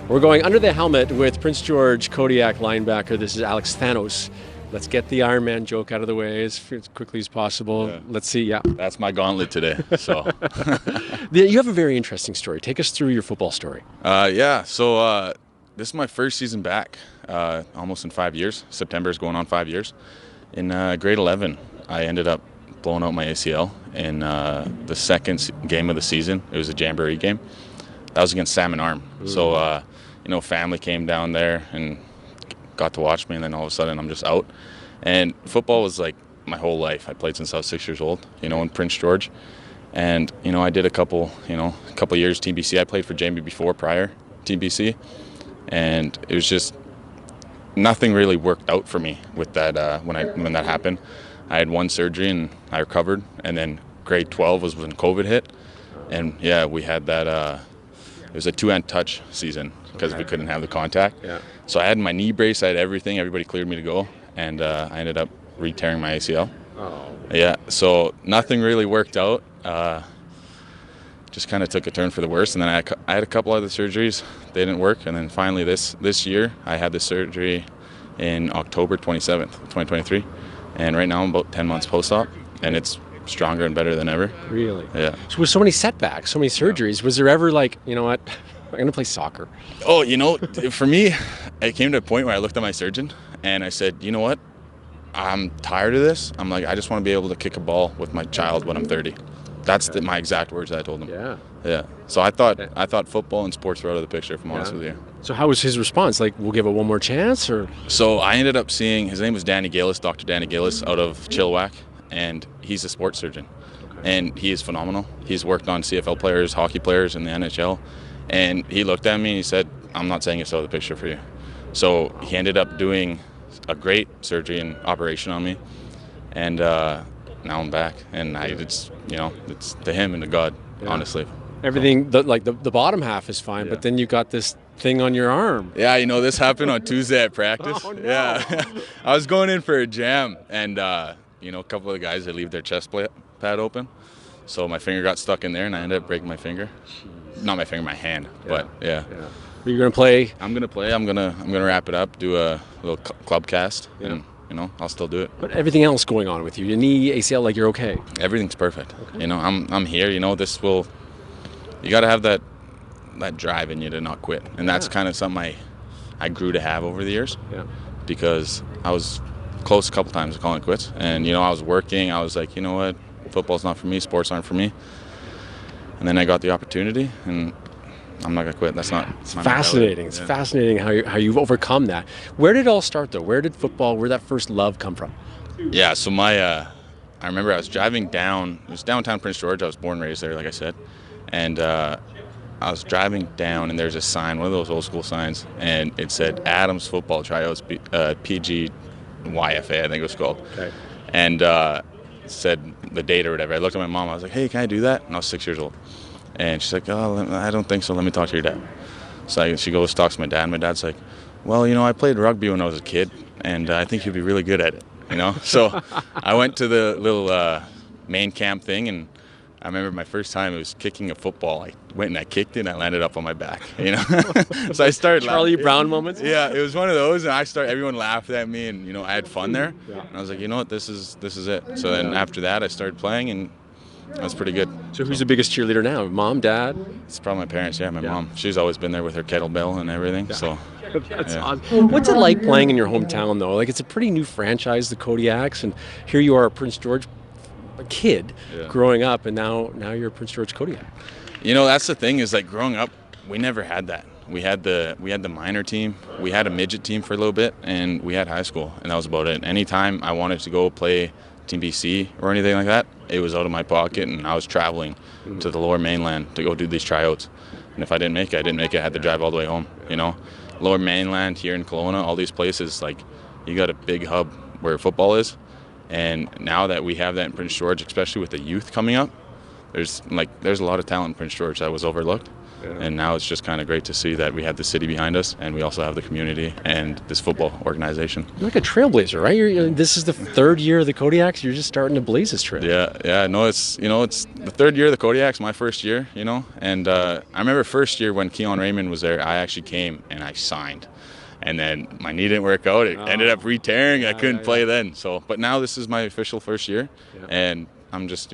We're going under the helmet with Prince George Kodiak linebacker. This is Alex Thanos. Let's get the Ironman joke out of the way as quickly as possible. Yeah. Let's see. Yeah. That's my gauntlet today. So, You have a very interesting story. Take us through your football story. So this is my first season back, almost in 5 years. September is going on 5 years. In grade 11, I ended up blowing out my ACL in the second game of the season. It was a jamboree game. That was against Salmon Arm. So, family came down there and got to watch me, and then all of a sudden I'm just out. And football was like my whole life. I played since I was 6 years old, in Prince George. And, I did a couple years TBC. I played for Jamie before, prior TBC. And it was just, nothing really worked out for me with that when that happened. I had one surgery and I recovered. And then grade 12 was when COVID hit. And, yeah, we had that, it was a two-hand touch season because we couldn't have the contact. Yeah. So I had my knee brace, I had everything. Everybody cleared me to go. And I ended up re-tearing my ACL. Oh. Yeah, so nothing really worked out. Just kind of took a turn for the worse. And then I had a couple other surgeries. They didn't work. And then finally this year, I had the surgery in October 27th, 2023. And right now I'm about 10 months post-op. And it's stronger and better than ever. Really? Yeah. So with so many setbacks, so many surgeries, was there ever like, you know what, I'm going to play soccer? Oh, for me, it came to a point where I looked at my surgeon and I said, you know what? I'm tired of this. I'm like, I just want to be able to kick a ball with my child when I'm 30. That's my exact words that I told him. Yeah. Yeah. So I thought football and sports were out of the picture, if I'm honest with you. So how was his response? Like, we'll give it one more chance, or? So I ended up seeing, his name was Danny Gillis, Dr. Danny Gillis, out of Chilliwack, and he's a sports surgeon. Okay. And he is phenomenal. He's worked on CFL players, hockey players in the NHL, and he looked at me and he said, I'm not saying it's out of the picture for you. So he ended up doing a great surgery and operation on me, and now I'm back, and it's to him and to God, honestly. Everything, the bottom half is fine, but then you got this thing on your arm. Yeah, this happened on Tuesday at practice. Oh, no. Yeah, I was going in for a jam, and a couple of the guys, they leave their chest pad open, so my finger got stuck in there, and I ended up breaking my finger. Not my finger, my hand. But yeah. Are you gonna play? I'm gonna play. I'm gonna wrap it up, do a little club cast, and I'll still do it. But everything else going on with you, your knee, ACL, like you're okay? Everything's perfect. Okay. I'm here. You got to have that drive in you to not quit, and that's kind of something I grew to have over the years. Yeah. Because I was close a couple times to calling it quits, and I was working. I was like, you know what, football's not for me, sports aren't for me. And then I got the opportunity, and I'm not gonna quit. That's not. It's fascinating. It's fascinating how you've overcome that. Where did it all start, though? Where did that first love come from? Yeah. So I remember I was driving down. It was downtown Prince George. I was born and raised there, like I said, and I was driving down, and there's a sign, one of those old school signs, and it said Adams Football Tryouts, PGYFA, I think it was called. Okay. And said the date or whatever. I looked at my mom. I was like, hey, can I do that? And I was 6 years old. And she's like, oh, I don't think so. Let me talk to your dad. So she goes, talks to my dad. And my dad's like, well, I played rugby when I was a kid, and I think you'd be really good at it, So I went to the little main camp thing, and I remember my first time, it was kicking a football. I went and I kicked it, and I landed up on my back, So I started Charlie Brown moments? Yeah, it was one of those, and everyone laughed at me, and, I had fun there. Yeah. And I was like, you know what, this is it. So then after that, I started playing, and that was pretty good. So who's the biggest cheerleader now? Mom, dad? It's probably my parents, my mom. She's always been there with her kettlebell and everything, so. That's awesome. What's it like playing in your hometown, though? Like, it's a pretty new franchise, the Kodiaks, and here you are at Prince George, a kid growing up, and now you're Prince George Kodiak. That's the thing is, like, growing up, we never had that. We had the minor team, we had a midget team for a little bit, and we had high school, and that was about it. Anytime I wanted to go play Team BC or anything like that, it was out of my pocket, and I was traveling to the lower mainland to go do these tryouts. And if I didn't make it, I had to drive all the way home, Lower mainland here in Kelowna, all these places, like, you got a big hub where football is. And now that we have that in Prince George, especially with the youth coming up, there's a lot of talent in Prince George that was overlooked. Yeah. And now it's just kind of great to see that we have the city behind us, and we also have the community and this football organization. You're like a trailblazer, right? This is the third year of the Kodiaks. You're just starting to blaze this trail. Yeah. No, it's the third year of the Kodiaks, my first year, And I remember first year when Keon Raymond was there, I actually came and I signed. And then my knee didn't work out. It ended up re-tearing. I couldn't play then. So, but now this is my official first year, and I'm just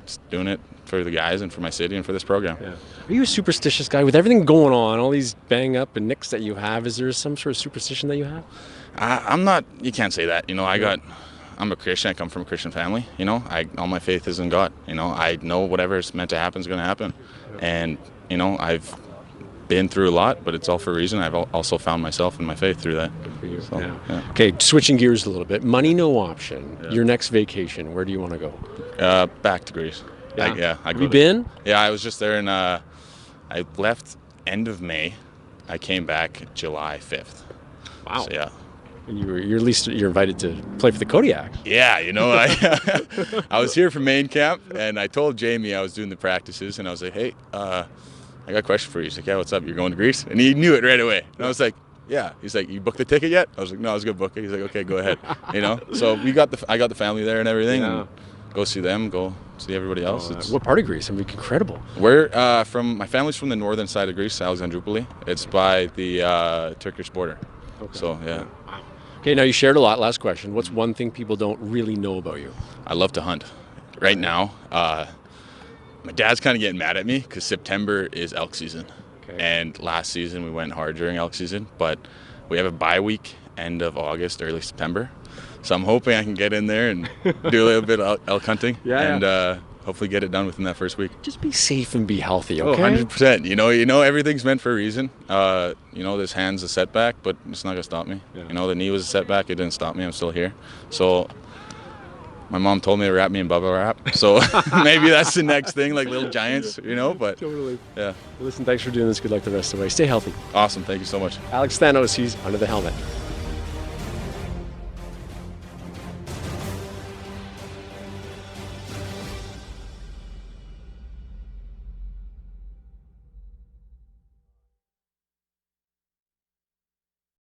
just doing it for the guys and for my city and for this program. Yeah. Are you a superstitious guy with everything going on, all these bang up and nicks that you have? Is there some sort of superstition that you have? I'm not. You can't say that. I'm a Christian. I come from a Christian family. All my faith is in God. I know whatever's meant to happen is going to happen, and I've been through a lot, but it's all for a reason. I've also found myself in my faith through that. Good for you. So, yeah. Okay, switching gears a little bit. Money no option. Yeah. Your next vacation, where do you want to go? Back to Greece. Yeah. Have you been? Yeah, I was just there, and I left end of May. I came back July 5th. Wow. So, yeah. And you're invited to play for the Kodiaks. Yeah, I was here for main camp, and I told Jamie I was doing the practices, and I was like, hey, I got a question for you. He's like, yeah, what's up? You're going to Greece? And he knew it right away. And I was like, yeah. He's like, you booked the ticket yet? I was like, no, I was going to book it. He's like, okay, go ahead. So I got the family there and everything. Yeah. And go see them, go see everybody else. What part of Greece? Incredible. We're my family's from the northern side of Greece, Alexandroupoli. It's by the Turkish border. Okay. So, yeah. Wow. Okay, now you shared a lot. Last question. What's one thing people don't really know about you? I love to hunt. Right now, my dad's kind of getting mad at me because September is elk season. Okay. And last season we went hard during elk season, but we have a bye week end of August, early September. So I'm hoping I can get in there and do a little bit of elk hunting and hopefully get it done within that first week. Just be safe and be healthy, okay? 100%. Everything's meant for a reason. This hand's a setback, but it's not going to stop me. Yeah. The knee was a setback. It didn't stop me. I'm still here. So my mom told me to wrap me in bubble wrap, so maybe that's the next thing, like little giants, but totally. Yeah. Well, listen, thanks for doing this. Good luck the rest of the way. Stay healthy. Awesome. Thank you so much. Alex Thanos, he's under the helmet.